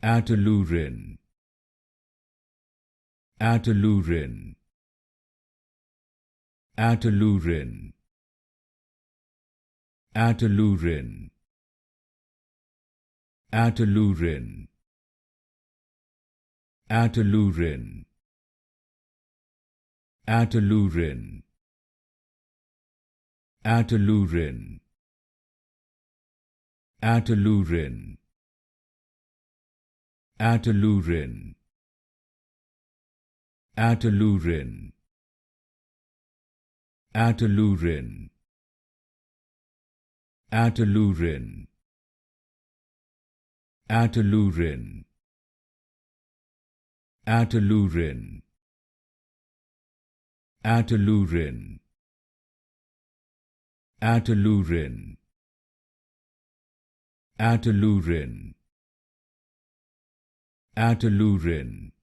Ataluren, Ataluren, Ataluren, Ataluren, Ataluren, Ataluren, Ataluren, Ataluren, Ataluren, Ataluren, Ataluren, Ataluren, Ataluren, Ataluren, Ataluren, Ataluren, Ataluren, Ataluren, Ataluren,